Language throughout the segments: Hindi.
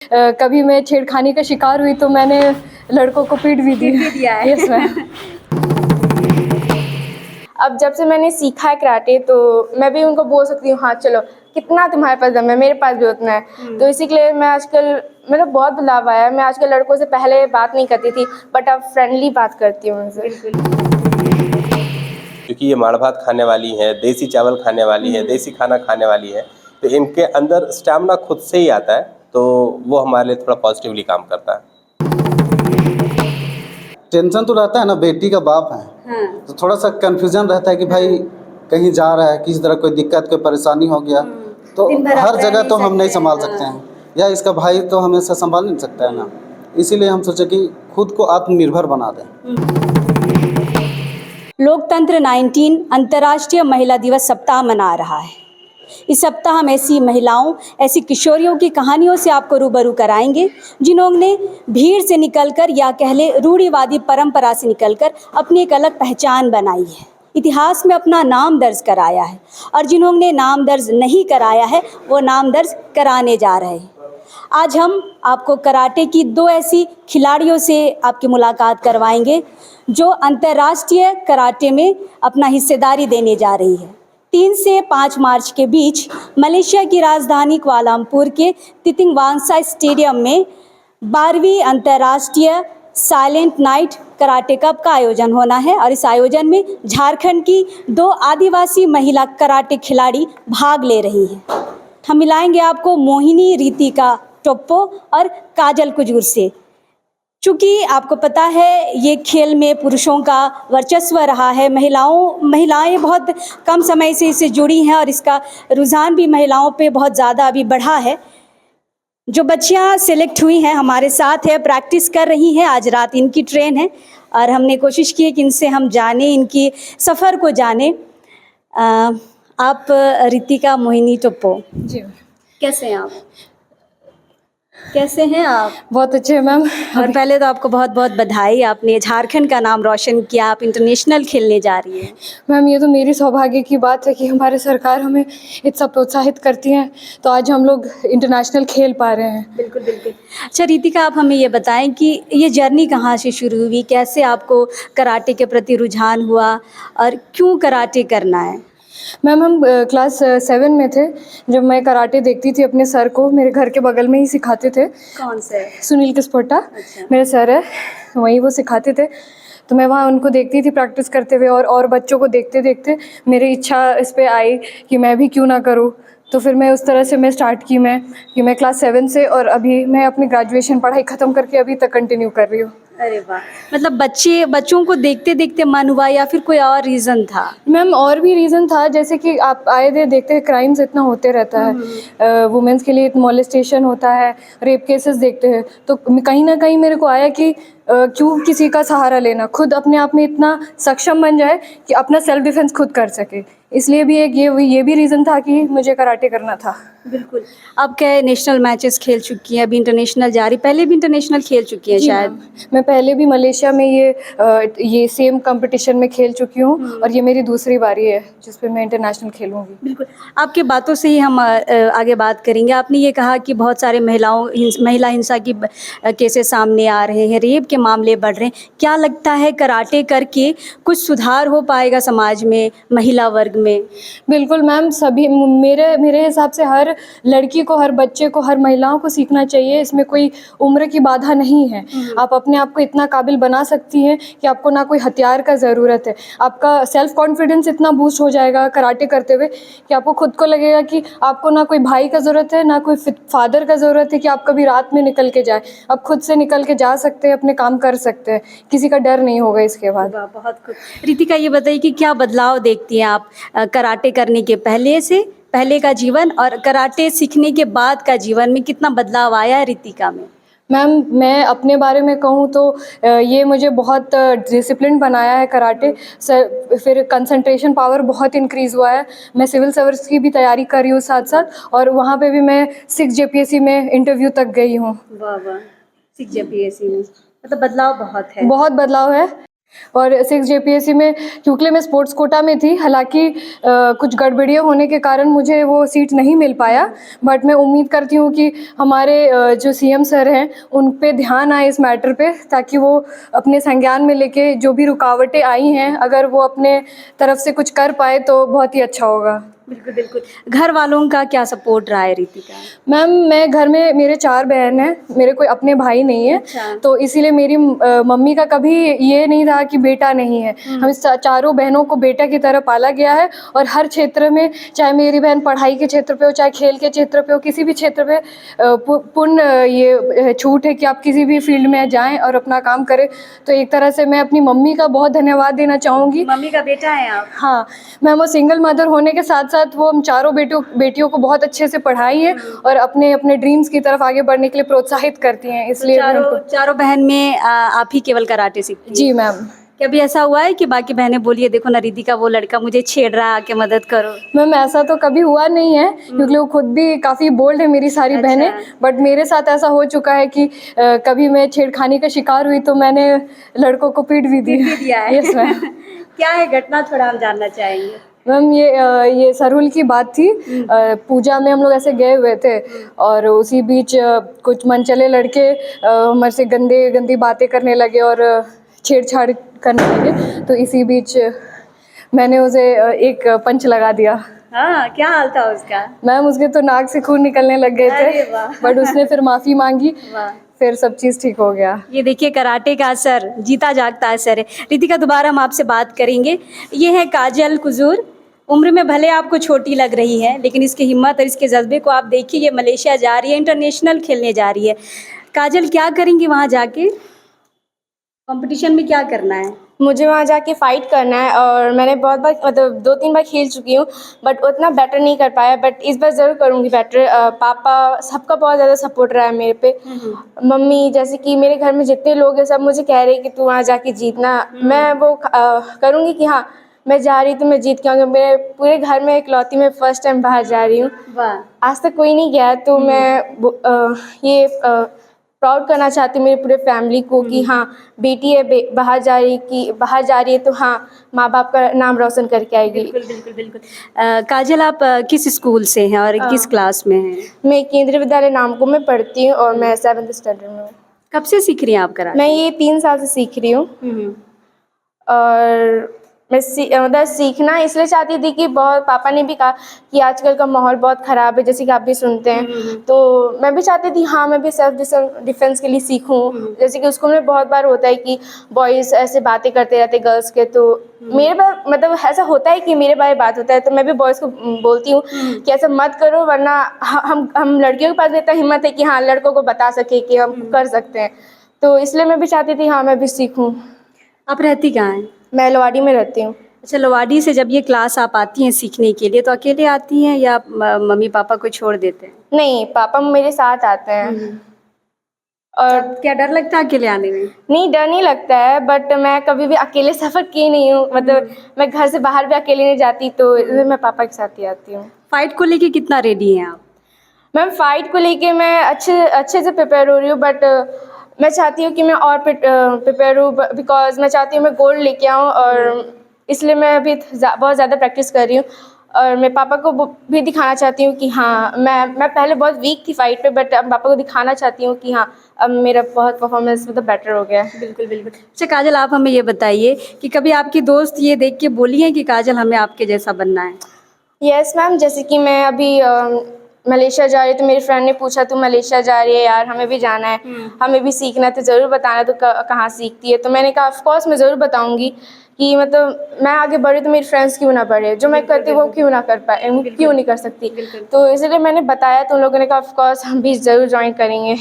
कभी मैं छेड़खानी का शिकार हुई तो मैंने लड़कों को पीट भी दिया है। Yes ma'am. अब जब से मैंने सीखा है कराटे तो मैं भी उनको बोल सकती हूँ हाँ चलो कितना तुम्हारे पास दम है, मेरे पास भी उतना है। तो इसी के लिए मैं आजकल मतलब बहुत बदलाव आया है। मैं आजकल लड़कों से पहले बात नहीं करती थी बट अब फ्रेंडली बात करती हूँ उनसे। क्योंकि ये माड़ भात खाने वाली है, देसी चावल खाने वाली है, देसी खाना खाने वाली है, तो इनके अंदर स्टैमिना खुद से ही आता है, तो वो हमारे लिए थोड़ा पॉजिटिवली काम करता है। टेंशन तो रहता है ना, बेटी का बाप है। हाँ। तो थोड़ा सा कंफ्यूजन रहता है कि भाई कहीं जा रहा है, किसी तरह कोई दिक्कत कोई परेशानी हो गया तो दिन भर आप हर रह जगह नहीं तो हम नहीं सकते, संभाल हाँ। सकते हैं, या इसका भाई तो हमेशा संभाल नहीं सकता है ना। इसीलिए हम सोचे कि खुद को आत्मनिर्भर बना दें। लोकतंत्र 19 अंतर्राष्ट्रीय महिला दिवस सप्ताह मना रहा है। इस सप्ताह हम ऐसी महिलाओं, ऐसी किशोरियों की कहानियों से आपको रूबरू कराएंगे जिन्होंने भीड़ से निकलकर या कह ले रूढ़िवादी परंपरा से निकलकर अपनी एक अलग पहचान बनाई है, इतिहास में अपना नाम दर्ज कराया है, और जिन्होंने नाम दर्ज नहीं कराया है वो नाम दर्ज कराने जा रहे हैं। आज हम आपको कराटे की दो ऐसी खिलाड़ियों से आपकी मुलाकात करवाएंगे जो अंतर्राष्ट्रीय कराटे में अपना हिस्सेदारी देने जा रही है। 3 से 5 मार्च के बीच मलेशिया की राजधानी कुआलालंपुर के तितिंगवांगसा स्टेडियम में 12वीं अंतर्राष्ट्रीय साइलेंट नाइट कराटे कप का आयोजन होना है, और इस आयोजन में झारखंड की 2 आदिवासी महिला कराटे खिलाड़ी भाग ले रही हैं। हम मिलाएंगे आपको मोहिनी रितिका टोप्पो और काजल कुजूर से। चूँकि आपको पता है ये खेल में पुरुषों का वर्चस्व रहा है, महिलाएं बहुत कम समय से इससे जुड़ी हैं और इसका रुझान भी महिलाओं पे बहुत ज़्यादा अभी बढ़ा है। जो बच्चियां सिलेक्ट हुई हैं हमारे साथ है, प्रैक्टिस कर रही हैं, आज रात इनकी ट्रेन है और हमने कोशिश की है कि इनसे हम जाने, इनकी सफ़र को जाने। आप रितिका मोहिनी टोप्पो जी कैसे हैं आप? कैसे हैं आप? बहुत अच्छे हैं मैम। और पहले तो आपको बहुत बहुत बधाई, आपने झारखंड का नाम रोशन किया, आप इंटरनेशनल खेलने जा रही हैं। मैम ये तो मेरी सौभाग्य की बात है कि हमारे सरकार हमें इतना प्रोत्साहित करती हैं, तो आज हम लोग इंटरनेशनल खेल पा रहे हैं। बिल्कुल बिल्कुल। अच्छा रितिका, आप हमें ये बताएं कि ये जर्नी कहाँ से शुरू हुई, कैसे आपको कराटे के प्रति रुझान हुआ और क्यों कराटे करना है? मैम हम क्लास 7 में थे जब मैं कराटे देखती थी अपने सर को, मेरे घर के बगल में ही सिखाते थे। कौन से? सुनील किस्पोटा। अच्छा। मेरे सर है, वहीं वो सिखाते थे, तो मैं वहाँ उनको देखती थी प्रैक्टिस करते हुए, और बच्चों को देखते देखते मेरी इच्छा इस पे आई कि मैं भी क्यों ना करूँ। तो फिर मैं उस तरह से मैं स्टार्ट की मैं क्लास 7 से, और अभी मैं अपनी ग्रेजुएशन पढ़ाई ख़त्म करके अभी तक कंटिन्यू कर रही हूँ। अरे वाह, मतलब बच्चों को देखते देखते मन हुआ या फिर कोई और रीज़न था? मैम और भी रीज़न था, जैसे कि आप आए दिन देखते हैं क्राइम्स इतना होते रहता है, वुमेन्स के लिए मोलेस्टेशन होता है, रेप केसेस देखते हैं, तो कहीं ना कहीं मेरे को आया कि क्यों किसी का सहारा लेना, खुद अपने आप में इतना सक्षम बन जाए कि अपना सेल्फ डिफेंस खुद कर सके। इसलिए भी एक ये भी रीज़न था कि मुझे कराटे करना था। बिल्कुल। अब क्या है, नेशनल मैचेस खेल चुकी हैं, अभी इंटरनेशनल जा रही, पहले भी इंटरनेशनल खेल चुकी हैं शायद? मैं पहले भी मलेशिया में ये सेम कंपटीशन में खेल चुकी हूँ, और ये मेरी दूसरी बारी है जिस पे मैं इंटरनेशनल खेलूँगी। बिल्कुल। आपके बातों से ही हम आगे बात करेंगे। आपने ये कहा कि बहुत सारे महिला हिंसा की केसेस सामने आ रहे हैं, रेप के मामले बढ़ रहे हैं। क्या लगता है कराटे करके कुछ सुधार हो पाएगा समाज में, महिला वर्ग में? बिल्कुल मैम, सभी मेरे हिसाब से हर लड़की को, हर बच्चे को, हर महिलाओं को सीखना चाहिए। इसमें कोई उम्र की बाधा नहीं है। आप अपने आप को इतना काबिल बना सकती हैं कि आपको ना कोई हथियार का ज़रूरत है। आपका सेल्फ कॉन्फिडेंस इतना बूस्ट हो जाएगा कराटे करते हुए कि आपको खुद को लगेगा कि आपको ना कोई भाई का ज़रूरत है, ना कोई फादर का ज़रूरत है कि आप कभी रात में निकल के जाए। आप खुद से निकल के जा सकते हैं, अपने काम कर सकते हैं, किसी का डर नहीं होगा इसके बाद। बहुत खूब। रितिका, ये बताइए कि क्या बदलाव देखती हैं आप कराटे करने के पहले का जीवन और कराटे सीखने के बाद का जीवन में, कितना बदलाव आया है रितिका में? मैम मैं अपने बारे में कहूँ तो ये मुझे बहुत डिसिप्लिन बनाया है कराटे। फिर कंसंट्रेशन पावर बहुत इंक्रीज़ हुआ है। मैं सिविल सर्विस की भी तैयारी कर रही हूँ साथ साथ, और वहाँ पे भी मैं 6 JPSC में इंटरव्यू तक गई हूँ। वाह वाह, 6 JPSC में, मतलब बदलाव बहुत है। बहुत बदलाव है। और 6 JPSC में क्योंकि मैं स्पोर्ट्स कोटा में थी, हालांकि कुछ गड़बड़ियाँ होने के कारण मुझे वो सीट नहीं मिल पाया, बट मैं उम्मीद करती हूँ कि हमारे जो CM सर हैं उन पे ध्यान आए इस मैटर पे, ताकि वो अपने संज्ञान में लेके जो भी रुकावटें आई हैं अगर वो अपने तरफ से कुछ कर पाए तो बहुत ही अच्छा होगा। बिल्कुल बिल्कुल। घर वालों का क्या सपोर्ट रहा है रितिका? मैम, मैं घर में, मेरे 4 बहन हैं, मेरे कोई अपने भाई नहीं है। अच्छा। तो इसीलिए मेरी मम्मी का कभी ये नहीं रहा कि बेटा नहीं है। हम चारों बहनों को बेटा की तरह पाला गया है, और हर क्षेत्र में, चाहे मेरी बहन पढ़ाई के क्षेत्र पे हो, चाहे खेल के क्षेत्र पे हो, किसी भी क्षेत्र पे पूर्ण ये छूट है कि आप किसी भी फील्ड में जाएं और अपना काम करें। तो एक तरह से मैं अपनी मम्मी का बहुत धन्यवाद देना चाहूँगी। मम्मी का बेटा है आप? हाँ, मैम, वो सिंगल मदर होने के साथ साथ वो हम चारों बेटियों को बहुत अच्छे से पढ़ाई है और अपने अपने ड्रीम्स की तरफ आगे बढ़ने के लिए प्रोत्साहित करती हैं, इसलिए मैं उनको। चारों बहन में आप ही केवल कराटे सीखती हैं? जी मैम। कभी ऐसा हुआ है कि बाकी बहनें बोलिए देखो ना रितिका वो लड़का मुझे छेड़ रहा है, आके मदद करो? मैम, ऐसा तो कभी हुआ नहीं है, क्योंकि वो खुद भी काफ़ी बोल्ड है मेरी सारी बहनें। बट मेरे साथ ऐसा हो चुका है कि कभी मैं छेड़खानी का शिकार हुई तो मैंने लड़कों को पीट भी दिया है। Yes ma'am. क्या है घटना, थोड़ा हम जानना चाहेंगे। मैम, ये सरहुल की बात थी। पूजा में हम लोग ऐसे गए हुए थे, और उसी बीच कुछ मनचले लड़के हमारे से गंदी बातें करने लगे और छेड़छाड़ करने लगे। तो इसी बीच मैंने उसे एक पंच लगा दिया। हाँ, क्या हाल था उसका? मैम, उसके तो नाक से खून निकलने लग गए अरे थे, वाह। बट उसने फिर माफ़ी मांगी, वाह। फिर सब चीज़ ठीक हो गया। ये देखिए कराटे का असर, जीता जागता असर है। रितिका, दोबारा हम आपसे बात करेंगे। ये है काजल कुजूर। उम्र में भले आपको छोटी लग रही है, लेकिन इसकी हिम्मत और इसके जज्बे को आप देखिए। ये मलेशिया जा रही है, इंटरनेशनल खेलने जा रही है। काजल, क्या करेंगी वहाँ जाके? कंपटीशन में क्या करना है? मुझे वहाँ जाके फ़ाइट करना है, और मैंने बहुत बार, मतलब 2-3 बार खेल चुकी हूँ, बट उतना बेटर नहीं कर पाया। बट इस बार ज़रूर करूँगी बेटर। पापा सबका बहुत ज़्यादा सपोर्ट रहा है मेरे पे। मम्मी, जैसे कि मेरे घर में जितने लोग हैं सब मुझे कह रहे हैं कि तू वहाँ जाके जीतना। मैं वो करूँगी कि हाँ, मैं जा रही तो मैं जीत के आऊँगी। मेरे पूरे घर में इकलौती मैं फ़र्स्ट टाइम बाहर जा रही हूँ। वाह। आज तक कोई नहीं गया है, तो मैं ये प्राउड करना चाहती हूँ मेरे पूरे फैमिली को कि हाँ, बेटी है, बाहर जा रही है, तो हाँ, माँ बाप का नाम रोशन करके आएगी। बिल्कुल बिल्कुल बिल्कुल। काजल, आप किस स्कूल से हैं और किस क्लास में हैं? मैं केंद्रीय विद्यालय नामको में पढ़ती हूँ, और मैं 7th स्टैंडर्ड में हूँ। कब से सीख रही हैं आप कराटे? मैं ये 3 साल से सीख रही हूँ। और मैं मतलब सीखना इसलिए चाहती थी कि बहुत, पापा ने भी कहा कि आजकल का माहौल बहुत ख़राब है, जैसे कि आप भी सुनते हैं। तो मैं भी चाहती थी हाँ, मैं भी सेल्फ डिफेंस के लिए सीखूं। जैसे कि स्कूल में बहुत बार होता है कि बॉयज़ ऐसे बातें करते रहते गर्ल्स के, तो मेरे बारे, मतलब ऐसा होता है कि मेरे बारे बात होता है, तो मैं भी बॉयज़ को बोलती हूँ कि ऐसा मत करो, वरना हम लड़कियों के पास इतना हिम्मत है कि हाँ, लड़कों को बता सके कि हम कर सकते हैं। तो इसलिए मैं भी चाहती थी हाँ, मैं भी सीखूँ। आप रहती कहाँ हैं? मैं लोवाडी में रहती हूँ। अच्छा, लोवाडी से जब ये क्लास आप आती हैं सीखने के लिए, तो अकेले आती हैं या मम्मी पापा को छोड़ देते हैं? नहीं, पापा मेरे साथ आते हैं। और क्या डर लगता है अकेले आने में? नहीं, डर नहीं लगता है, बट मैं कभी भी अकेले सफ़र की नहीं हूँ। मतलब मैं घर से बाहर भी अकेले नहीं जाती, तो इसलिए मैं पापा के साथ ही आती हूँ। फाइट को लेके कितना रेडी हैं आप? मैम, फ़ाइट को लेके मैं अच्छे से प्रिपेयर हो रही हूँ, बट मैं चाहती हूँ कि मैं और प्रिपेयर हूँ, बिकॉज़ मैं चाहती हूँ मैं गोल्ड लेके आऊँ, और इसलिए मैं अभी बहुत ज़्यादा प्रैक्टिस कर रही हूँ। और मैं पापा को भी दिखाना चाहती हूँ कि हाँ, मैं पहले बहुत वीक थी फ़ाइट पे, बट अब पापा को दिखाना चाहती हूँ कि हाँ, अब मेरा बहुत परफॉर्मेंस मतलब बेटर हो गया है। बिल्कुल बिल्कुल। अच्छा काजल, आप हमें ये बताइए कि कभी आपकी दोस्त ये देख के बोली है कि काजल हमें आपके जैसा बनना है? यस मैम, जैसे कि मैं अभी मलेशिया जा रही, तो मेरी फ्रेंड ने पूछा तू मलेशिया जा रही है यार, हमें भी जाना है, हमें भी सीखना है, तो ज़रूर बताना तो कहाँ सीखती है। तो मैंने कहा ऑफ कोर्स मैं ज़रूर बताऊँगी कि मतलब मैं आगे बढ़ी तो मेरी फ्रेंड्स क्यों ना बढ़े, जो मैं करती हूँ वो क्यों ना कर पाए, क्यों नहीं कर सकती। तो इसलिए मैंने बताया, तो उन लोगों ने कहा ऑफ कोर्स हम भी ज़रूर ज्वाइन करेंगे।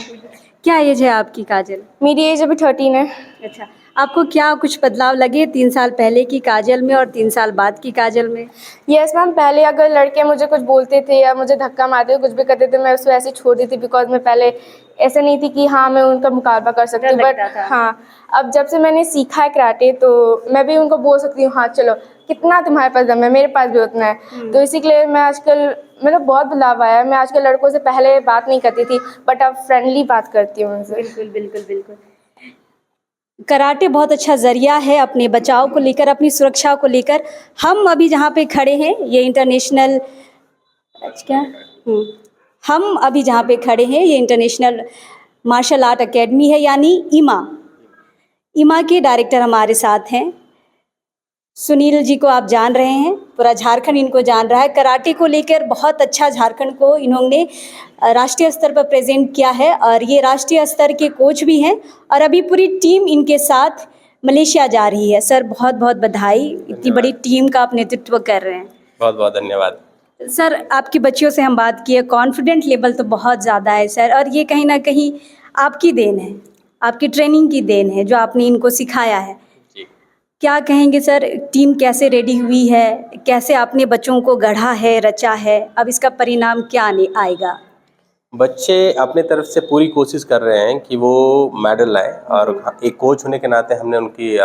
क्या एज है आपकी काजल? मेरी एज अभी 13 है। अच्छा, आपको क्या कुछ बदलाव लगे 3 साल पहले की काजल में और 3 साल बाद की काजल में? यस मैम, पहले अगर लड़के मुझे कुछ बोलते थे या मुझे धक्का मारते थे, कुछ भी करते थे, मैं उसको ऐसे छोड़ दी थी, बिकॉज मैं पहले ऐसे नहीं थी कि हाँ मैं उनका मुकाबला कर सकती हूँ। बट हाँ, अब जब से मैंने सीखा है कराटे, तो मैं भी उनको बोल सकती हूँ हाँ चलो, कितना तुम्हारे पास दम है, मेरे पास भी उतना है। तो इसी के लिए मैं आजकल, मतलब बहुत बदलाव आया है। मैं आजकल लड़कों से पहले बात नहीं करती थी, बट अब फ्रेंडली बात करती हूँ उनसे। बिल्कुल बिल्कुल बिल्कुल। कराटे बहुत अच्छा ज़रिया है अपने बचाव को लेकर, अपनी सुरक्षा को लेकर। हम अभी जहाँ पे खड़े हैं ये इंटरनेशनल क्या हम अभी जहाँ पे खड़े हैं ये इंटरनेशनल मार्शल आर्ट एकेडमी है, यानी इमा के डायरेक्टर हमारे साथ हैं। सुनील जी को आप जान रहे हैं, पूरा झारखंड इनको जान रहा है। कराटे को लेकर बहुत अच्छा झारखंड को इन्होंने राष्ट्रीय स्तर पर प्रेजेंट किया है और ये राष्ट्रीय स्तर के कोच भी हैं और अभी पूरी टीम इनके साथ मलेशिया जा रही है। सर बहुत बहुत बधाई, इतनी बड़ी टीम का आप नेतृत्व कर रहे हैं। बहुत बहुत धन्यवाद। सर आपकी बच्चियों से हम बात किए, कॉन्फिडेंट लेवल तो बहुत ज़्यादा है सर, और ये कहीं ना कहीं आपकी देन है, आपकी ट्रेनिंग की देन है जो आपने इनको सिखाया है। क्या कहेंगे सर, टीम कैसे रेडी हुई है, कैसे आपने बच्चों को गढ़ा है, रचा है, अब इसका परिणाम क्या आएगा? बच्चे अपने तरफ से पूरी कोशिश कर रहे हैं कि वो मेडल लाएं और एक कोच होने के नाते हमने उनकी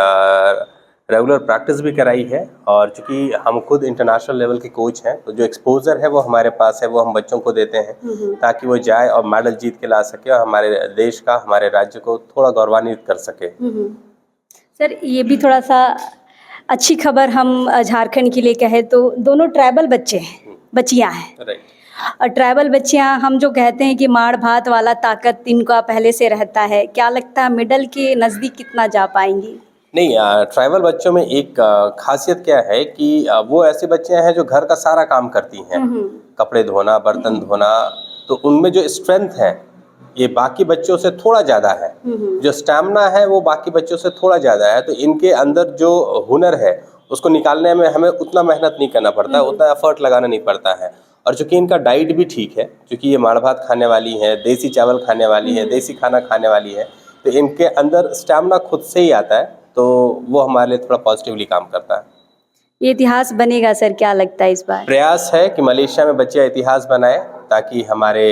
रेगुलर प्रैक्टिस भी कराई है और चूंकि हम खुद इंटरनेशनल लेवल के कोच हैं तो जो एक्सपोजर है वो हमारे पास है, वो हम बच्चों को देते हैं ताकि वो जाए और मेडल जीत के ला सके और हमारे देश का, हमारे राज्य को थोड़ा गौरवान्वित कर सके। सर ये भी थोड़ा सा अच्छी खबर हम झारखंड के लिए कहें तो दोनों ट्राइबल बच्चे हैं, बच्चियाँ हैं। राइट। और ट्राइबल बच्चियाँ, हम जो कहते हैं कि माड़ भात वाला ताकत इनका पहले से रहता है, क्या लगता है मेडल के नज़दीक कितना जा पाएंगी? नहीं, ट्राइबल बच्चों में एक खासियत क्या है कि वो ऐसे बच्चे हैं जो घर का सारा काम करती हैं, कपड़े धोना, बर्तन धोना, तो उनमें जो स्ट्रेंथ है ये बाकी बच्चों से थोड़ा ज़्यादा है, जो स्टैमिना है वो बाकी बच्चों से थोड़ा ज़्यादा है। तो इनके अंदर जो हुनर है उसको निकालने में हमें उतना मेहनत नहीं करना पड़ता है, उतना एफर्ट लगाना नहीं पड़ता है। और चूँकि इनका डाइट भी ठीक है, चूँकि ये माड़ भात खाने वाली है, देसी चावल खाने वाली है, देसी खाना खाने वाली है, तो इनके अंदर स्टैमिना खुद से ही आता है, तो वो हमारे लिए थोड़ा पॉजिटिवली काम करता है। ये इतिहास बनेगा सर, क्या लगता है इस बार? प्रयास है कि मलेशिया में बच्चे इतिहास बनाए ताकि हमारे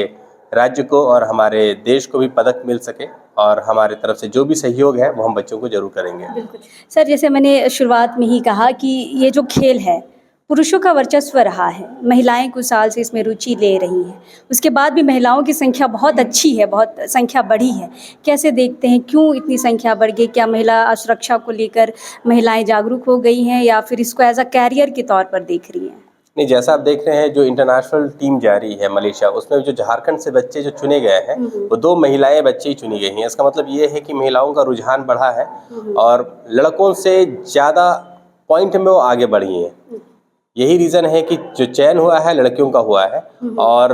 राज्य को और हमारे देश को भी पदक मिल सके और हमारे तरफ से जो भी सहयोग है वो हम बच्चों को जरूर करेंगे। बिल्कुल सर, जैसे मैंने शुरुआत में ही कहा कि ये जो खेल है पुरुषों का वर्चस्व रहा है, महिलाएं कुछ साल से इसमें रुचि ले रही हैं, उसके बाद भी महिलाओं की संख्या बहुत अच्छी है, बहुत संख्या बढ़ी है। कैसे देखते हैं, क्यों इतनी संख्या बढ़ गई? क्या महिला सुरक्षा को लेकर महिलाएं जागरूक हो गई हैं या फिर इसको एज अ कैरियर के तौर पर देख रही हैं? नहीं, जैसा आप देख रहे हैं जो इंटरनेशनल टीम जा रही है मलेशिया, उसमें जो झारखंड से बच्चे जो चुने गए हैं वो 2 महिलाएं बच्चे ही चुनी गई हैं। इसका मतलब ये है कि महिलाओं का रुझान बढ़ा है और लड़कों से ज़्यादा पॉइंट में वो आगे बढ़ी हैं। यही रीज़न है कि जो चयन हुआ है लड़कियों का हुआ है और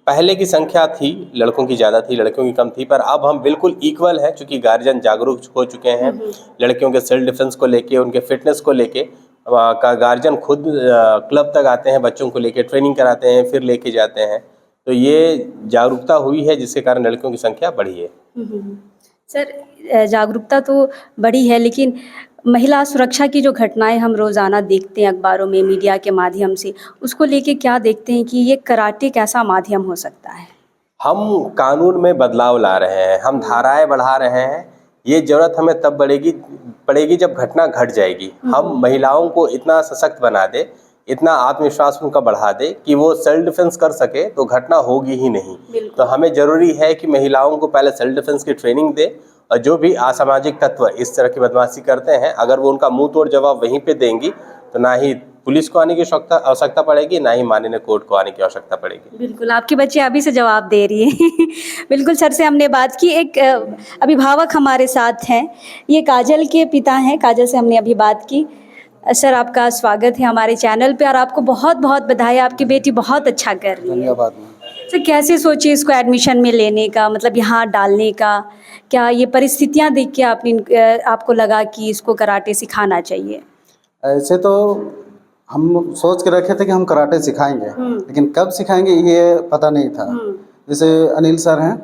पहले की संख्या थी लड़कों की ज़्यादा थी, लड़कियों की कम थी, पर अब हम बिल्कुल इक्वल हैं चूँकि गार्जियन जागरूक हो चुके हैं। लड़कियों के सेल्फ डिफेंस को लेके, उनके फिटनेस को लेके का गार्जियन खुद क्लब तक आते हैं, बच्चों को लेके ट्रेनिंग कराते हैं, फिर लेके जाते हैं, तो ये जागरूकता हुई है जिसके कारण लड़कियों की संख्या बढ़ी है। सर जागरूकता तो बढ़ी है, लेकिन महिला सुरक्षा की जो घटनाएं हम रोज़ाना देखते हैं अखबारों में, मीडिया के माध्यम से, उसको लेके क्या देखते हैं कि ये कराटे कैसा माध्यम हो सकता है? हम कानून में बदलाव ला रहे हैं, हम धाराएं बढ़ा रहे हैं। ये ज़रूरत हमें तब पड़ेगी जब घटना घट जाएगी। हम महिलाओं को इतना सशक्त बना दे, इतना आत्मविश्वास उनका बढ़ा दे कि वो सेल्फ डिफेंस कर सके तो घटना होगी ही नहीं। तो हमें ज़रूरी है कि महिलाओं को पहले सेल्फ डिफेंस की ट्रेनिंग दे और जो भी असामाजिक तत्व इस तरह की बदमाशी करते हैं, अगर वो उनका मुंह तोड़ जवाब वहीं पे देंगी तो ना ही पुलिस को आने की आवश्यकता पड़ेगी, ना ही माननीय कोर्ट को आने की आवश्यकता पड़ेगी। बिल्कुल, आपकी बच्ची अभी से जवाब दे रही है। बिल्कुल सर से हमने बात की। एक अभिभावक हमारे साथ हैं, ये काजल के पिता हैं, काजल से हमने अभी बात की। सर आपका स्वागत है हमारे चैनल पे और आपको बहुत बहुत बधाई, आपकी बेटी बहुत अच्छा कर रही है। धन्यवाद मैम। सर कैसे सोची इसको एडमिशन में लेने का, मतलब यहाँ डालने का? क्या ये परिस्थितियाँ देख के आपको लगा कि इसको कराटे सिखाना चाहिए? ऐसे तो हम सोच के रखे थे कि हम कराटे सिखाएंगे, लेकिन कब सिखाएंगे ये पता नहीं था। जैसे अनिल सर हैं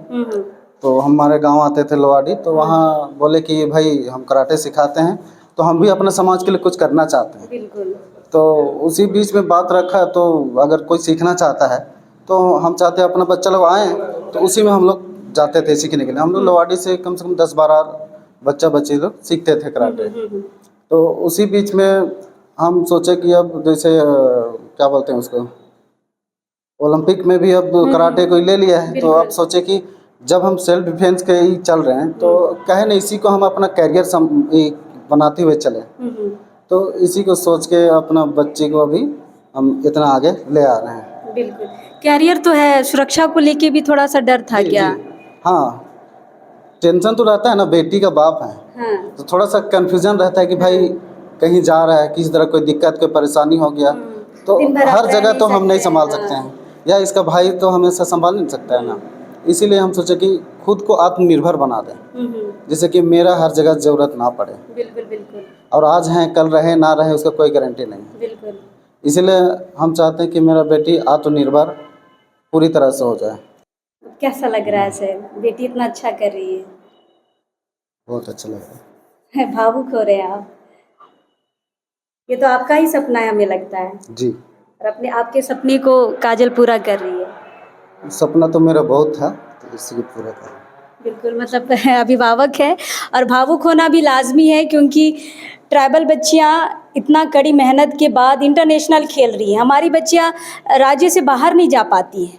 तो हमारे गांव आते थे लोवाडी, तो वहाँ बोले कि भाई हम कराटे सिखाते हैं, तो हम भी अपने समाज के लिए कुछ करना चाहते हैं। बिल्कुल। तो उसी बीच में बात रखा, तो अगर कोई सीखना चाहता है तो हम चाहते हैं अपना बच्चा लोग आएँ, तो उसी में हम लोग जाते थे सीखने के लिए। हम लोग लोवाडी से कम 10-12 बच्चे लोग सीखते थे कराटे। तो उसी बीच में हम सोचे कि अब जैसे क्या बोलते हैं उसको, ओलंपिक में भी अब कराटे को ले लिया है, तो अब सोचे कि जब हम सेल्फ डिफेंस के ही चल रहे हैं तो कहे ना इसी को हम अपना कैरियर बनाते हुए चले, तो इसी को सोच के अपना बच्चे को अभी हम इतना आगे ले आ रहे हैं। बिल्कुल, कैरियर तो है, सुरक्षा को लेके भी थोड़ा सा डर था जी, क्या? जी। हाँ, टेंशन तो रहता है ना, बेटी का बाप है हाँ, तो थोड़ा सा कन्फ्यूजन रहता है कि भाई कहीं जा रहा है, किसी तरह कोई दिक्कत कोई परेशानी हो गया तो दिन भर आप हर रह जगह नहीं तो हम नहीं सकते, संभाल हाँ। सकते हैं, या इसका भाई तो हमेशा संभाल नहीं सकता है ना, इसीलिए हम सोचे कि खुद को आत्मनिर्भर बना दें, जिससे कि मेरा हर जगह ज़रूरत ना पड़े। बिल्कुल बिल्कुल और आज हैं कल रहे ना रहे उसका कोई गारंटी नहीं, बिल्कुल। इसीलिए हम चाहते हैं कि मेरा बेटी आत्मनिर्भर पूरी तरह से हो जाए। कैसा लग रहा है सर, बेटी इतना अच्छा कर रही है? बहुत अच्छा लग रहा है। भावुक हो रहे हैं आप। ये तो आपका ही सपना है हमें लगता है, जी, और अपने आपके सपने को काजल पूरा कर रही है। सपना तो मेरा बहुत था तो इसी को पूरा कर। बिल्कुल, मतलब अभिभावक है और भावुक होना भी लाजमी है, क्योंकि ट्राइबल बच्चियाँ इतना कड़ी मेहनत के बाद इंटरनेशनल खेल रही हैं। हमारी बच्चियाँ राज्य से बाहर नहीं जा पाती हैं,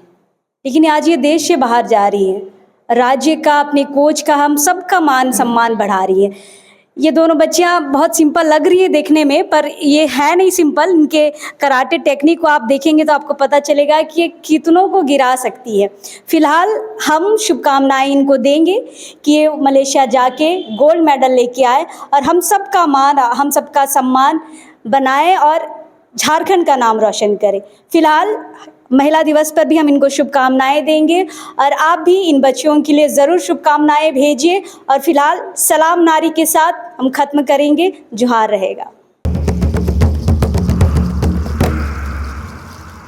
लेकिन आज ये देश से बाहर जा रही हैं, राज्य का, अपने कोच का, हम सबका मान सम्मान बढ़ा रही है। ये दोनों बच्चियाँ बहुत सिंपल लग रही है देखने में, पर ये है नहीं सिंपल। इनके कराटे टेक्निक को आप देखेंगे तो आपको पता चलेगा कि ये कितनों को गिरा सकती है। फिलहाल हम शुभकामनाएं इनको देंगे कि ये मलेशिया जाके गोल्ड मेडल लेके आए और हम सबका मान, हम सबका सम्मान बनाए और झारखंड का नाम रोशन करें। फिलहाल महिला दिवस पर भी हम इनको शुभकामनाएं देंगे और आप भी इन बच्चियों के लिए ज़रूर शुभकामनाएं भेजिए। और फिलहाल सलाम नारी के साथ हम ख़त्म करेंगे। जोहार रहेगा।